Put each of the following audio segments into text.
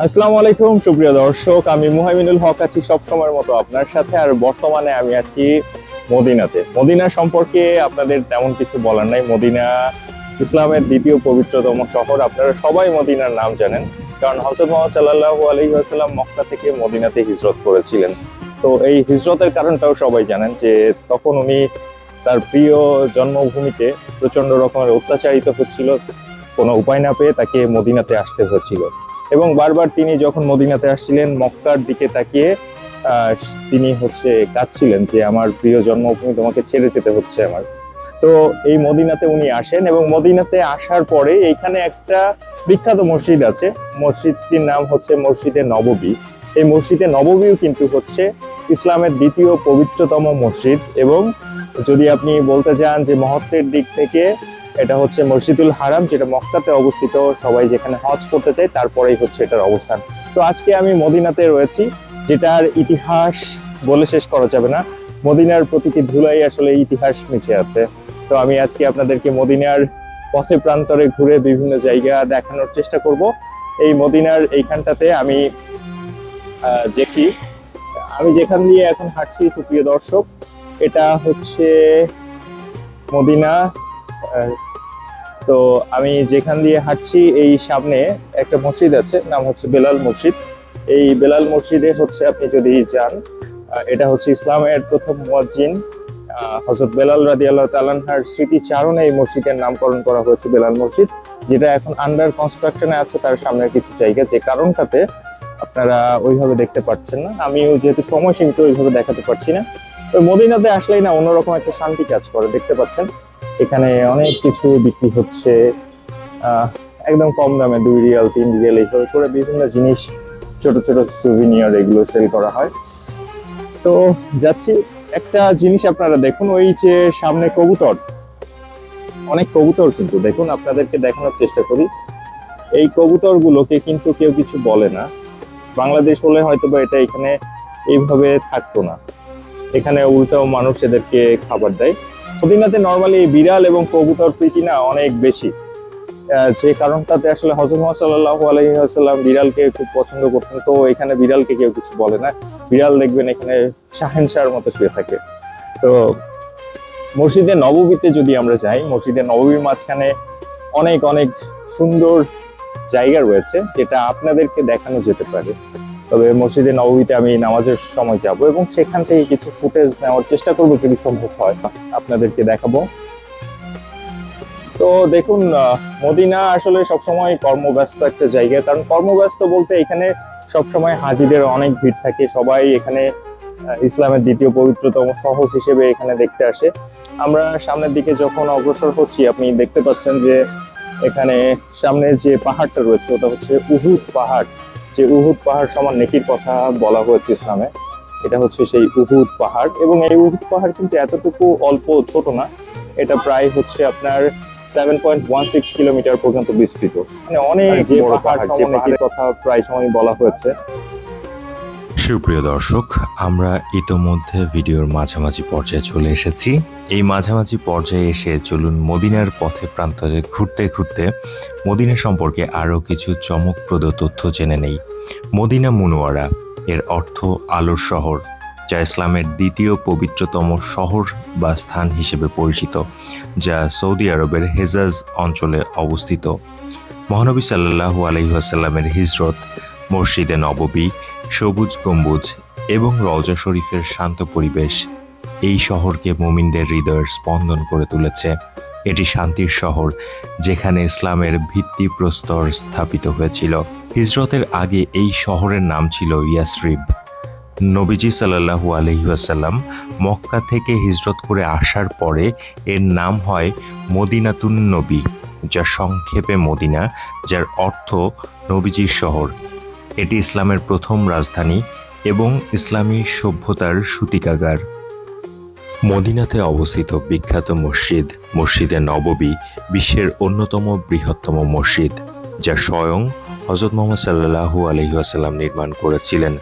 আসসালামু আলাইকুম সুপ্রিয় দর্শক, আমি মুহাইমিনুল হক আছি সবসময়ের মতো আপনার সাথে। আর বর্তমানে আমি আছি মদিনাতে। মদিনা সম্পর্কে আপনাদের তেমন কিছু বলার নাই। মদিনা ইসলামের দ্বিতীয় পবিত্রতম শহর। আপনারা সবাই মদিনার নাম জানেন, কারণ হযরত মুহাম্মদ সাল্লাল্লাহু আলাইহি ওয়াসাল্লাম মক্কা থেকে মদিনাতে হিজরত করেছিলেন। তো এই হিজরতের কারণটাও সবাই জানেন যে তখন উনি তার প্রিয় জন্মভূমিতে প্রচন্ড রকমের অত্যাচারিত হচ্ছিল। কোনো উপায় না পেয়ে তাকে মদিনাতে আসতে হয়েছিল, এবং বারবার তিনি যখন মদিনাতে আসছিলেন মক্কার দিকে তাকিয়ে তিনি কাঁদছিলেন যে আমার প্রিয় জন্মভূমি তোমাকে ছেড়ে যেতে হচ্ছে আমার। তো এই মদিনাতে উনি আসেন, এবং মদিনাতে আসার পরে এইখানে একটা বিখ্যাত মসজিদ আছে। মসজিদটির নাম হচ্ছে মসজিদে নববী। এই মসজিদে নববীও কিন্তু ইসলামের দ্বিতীয় পবিত্রতম মসজিদ, এবং যদি আপনি বলতে চান যে মহত্বের দিক থেকে এটা হচ্ছে মসজিদুল হারাম, যেটা মক্কাতে অবস্থিত। সবাই যেখানে হজ করতে চায় তারপরেই এটার অবস্থান। তো আজকে আমি মদিনাতে রয়েছি, যেটার ইতিহাস বলে শেষ করা যাবে না। মদিনার প্রতিটি ধুলাই আসলে ইতিহাস মিশে আছে। তো আমি আজকে আপনাদেরকে মদিনার পথে প্রান্তরে ঘুরে বিভিন্ন জায়গা দেখানোর চেষ্টা করব। এই মদিনার এইখানটাতে আমি যেখান দিয়ে এখন হাঁটছি সুপ্রিয় দর্শক, এটা হচ্ছে মদিনা। তো আমি যেখান দিয়ে হাঁটছি এই সামনে একটা মসজিদ আছে, নাম হচ্ছে বেলাল মসজিদ। এই বেলাল মসজিদে আপনি যদি যান, এটা ইসলামের প্রথম মুয়াজ্জিন হযরত বেলাল রাদিয়াল্লাহু তাআলা আনহুর স্মৃতিচারণে এই মসজিদের নামকরণ করা হয়েছে বেলাল মসজিদ, যেটা এখন আন্ডার কনস্ট্রাকশনে আছে। তার সামনের কিছু জায়গা যে কারণটাতে আপনারা ওইভাবে দেখতে পাচ্ছেন না, আমিও যেহেতু সময় সীমিত ওইভাবে দেখাতে পারছি না। ওই মদিনাতে আসলেই না অন্যরকম একটা শান্তি কাজ করে। দেখতে পাচ্ছেন এখানে অনেক কিছু বিক্রি হচ্ছে একদম কম দামে, 2 রিয়াল 3 রিয়াল এইভাবে করে বিভিন্ন জিনিস, ছোট ছোট সুভিনিয়ার এগুলো সেল করা হয়। তো যাচ্ছি, একটা জিনিস আপনারা দেখুন, ওই যে সামনে কবুতর, অনেক কবুতর কিন্তু দেখুন, আপনাদেরকে দেখানোর চেষ্টা করি। এই কবুতর গুলোকে কিন্তু কেউ কিছু বলে না। বাংলাদেশ হলে হয়তো বা এটা এখানে এইভাবে থাকতো না, এখানে উল্টাও মানুষ এদেরকে খাবার দেয়। মদিনাতে নরমালি বিড়াল এবং কবুতর প্রীতি না অনেক বেশি, যে কারণটাতে আসলে হযরত মুহাম্মদ সাল্লাল্লাহু আলাইহি ওয়াসাল্লাম বিড়ালকে খুব পছন্দ করতেন। তো এখানে বিড়ালকে কেউ কিছু বলে না, বিড়াল দেখবেন এখানে শাহেনশাহর মতো শুয়ে থাকে। তো মসজিদে নববীতে যদি আমরা যাই, মসজিদে নববীর মাঝখানে অনেক অনেক সুন্দর জায়গা রয়েছে, যেটা আপনাদেরকে দেখানো যেতে পারে। তবে মসজিদে নববীতে আমি নামাজের সময় যাব, এবং সেখান থেকে কিছু ফুটেজ নেওয়ার চেষ্টা করব, যদি সম্ভব হয় আপনাদেরকে দেখাবো। তো দেখুন, মদিনা আসলে সবসময় কর্মব্যস্ত একটা জায়গা। কারণ কর্মব্যস্ত বলতে এখানে সবসময় হাজিদের অনেক ভিড় থাকে। সবাই এখানে ইসলামের দ্বিতীয় পবিত্রতম শহর হিসেবে এখানে দেখতে আসে। আমরা সামনের দিকে যখন অগ্রসর হচ্ছি, আপনি দেখতে পাচ্ছেন যে এখানে সামনে যে পাহাড়টা রয়েছে ওটা হচ্ছে উহুদ পাহাড়। যে উহুদ পাহাড় সমান নেকির কথা বলা হয়েছে ইসলামে, এটা সেই উহুদ পাহাড়। এবং এই উহুদ পাহাড় কিন্তু এতটুকু অল্প ছোট না, এটা প্রায় আপনার 7.16 কিলোমিটার পর্যন্ত বিস্তৃত। মানে অনেক বড় পাহাড়, যে পাহাড়ের কথা প্রায় সময় বলা হয়েছে। সুপ্রিয় দর্শক, আমরা ইতোমধ্যে ভিডিওর মাঝামাঝি পর্যায়ে চলে এসেছি। এই মাঝামাঝি পর্যায়ে এসে চলুন মদিনার পথে প্রান্তরে ঘুরতে ঘুরতে মদিনা সম্পর্কে আরও কিছু চমকপ্রদ তথ্য জেনে নেই। মদিনা মুনওয়ারা এর অর্থ আলোর শহর, যা ইসলামের দ্বিতীয় পবিত্রতম শহর বা স্থান হিসেবে পরিচিত, যা সৌদি আরবের হেজাজ অঞ্চলে অবস্থিত। মহানবী সাল্লাল্লাহু আলাইহি ওয়াসাল্লামের হিজরত, মসজিদে নববী, সবুজ গম্বুজ এবং রওজা শরীফের শান্ত পরিবেশ এই শহরকে মুমিনদের হৃদয়ের স্পন্দন করে তুলেছে। এটি শান্তির শহর, যেখানে ইসলামের ভিত্তিপ্রস্তর স্থাপিত হয়েছিল। হিজরতের আগে এই শহরের নাম ছিল ইয়াসরিব। নবীজি সাল্লাল্লাহু আলাইহি ওয়াসাল্লাম মক্কা থেকে হিজরত করে আসার পরে এর নাম হয় মদিনাতুন নবী, যা সংক্ষেপে মদিনা, যার অর্থ নবীজির শহর। এটি ইসলামের প্রথম রাজধানী এবং ইসলামী সভ্যতার সূতিকাগার। মদিনাতে অবস্থিত বিখ্যাত মসজিদ মসজিদে নববী বিশ্বের অন্যতম বৃহত্তম মসজিদ, যা স্বয়ং হযরত মুহাম্মদ সাল্লাল্লাহু আলাইহি ওয়াসাল্লাম নির্মাণ করেছিলেন।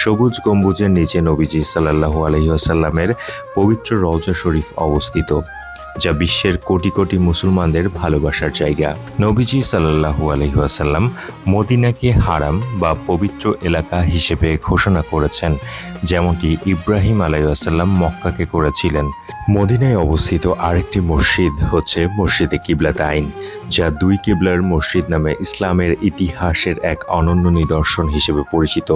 সবুজ গম্বুজের নিচে নবীজি সাল্লাল্লাহু আলাইহি ওয়াসাল্লামের পবিত্র রওজা শরীফ অবস্থিত। যা বিশ্বের কোটি কোটি মুসলমানদের ভালোবাসার জায়গা। নবীজি সাল্লাল্লাহু আলাইহি ওয়াসাল্লাম মদিনাকে হারাম বা পবিত্র এলাকা হিসেবে ঘোষণা করেছেন, যেমনটি ইব্রাহিম আলাইহিস সালাম মক্কাকে করেছিলেন। মদিনায় অবস্থিত আরেকটি মসজিদ হচ্ছে মসজিদে কিবলাতাইন, যা দুই কিবলার মসজিদ নামে ইসলামের ইতিহাসের এক অনন্য নিদর্শন হিসেবে পরিচিত,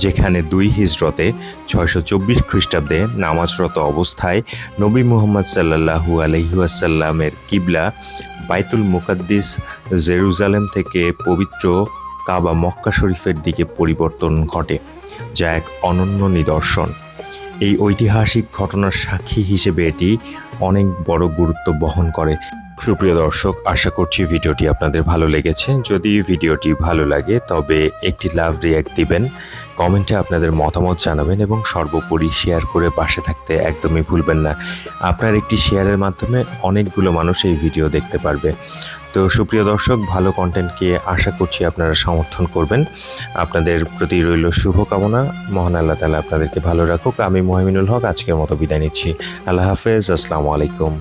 যেখানে 2 হিজরতে 624 খ্রিস্টাব্দে নামাজরত অবস্থায় নবী মুহাম্মদ সাল্লাল্লাহু আলাইহি ওয়াসাল্লামের কিবলা বাইতুল মুকাদ্দিস জেরুজালেম থেকে পবিত্র কাবা মক্কা শরীফের দিকে পরিবর্তন ঘটে, যা এক অনন্য নিদর্শন। এই ঐতিহাসিক ঘটনার সাক্ষী হিসেবে এটি অনেক বড় গুরুত্ব বহন করে। সুপ্রিয় দর্শক, আশা করছি ভিডিওটি আপনাদের ভালো লেগেছে। যদি ভিডিওটি ভালো লাগে তবে একটি লাভ রিঅ্যাক্ট দিবেন, কমেন্টে আপনাদের মতামত জানাবেন এবং সর্বোপরি শেয়ার করে পাশে থাকতে একদমই ভুলবেন না। আপনার একটি শেয়ারের মাধ্যমে অনেকগুলো মানুষ এই ভিডিও দেখতে পারবে। তো সুপ্রিয় দর্শক, ভালো কন্টেন্টকে আশা করছি আপনারা সমর্থন করবেন। আপনাদের প্রতি রইল শুভকামনা। মহান আল্লাহ তাআলা আপনাদেরকে ভালো রাখুক। আমি মুহাইমিনুল হক আজকের মতো বিদায় নিচ্ছি। আল্লাহ হাফেজ। আসসালামু আলাইকুম।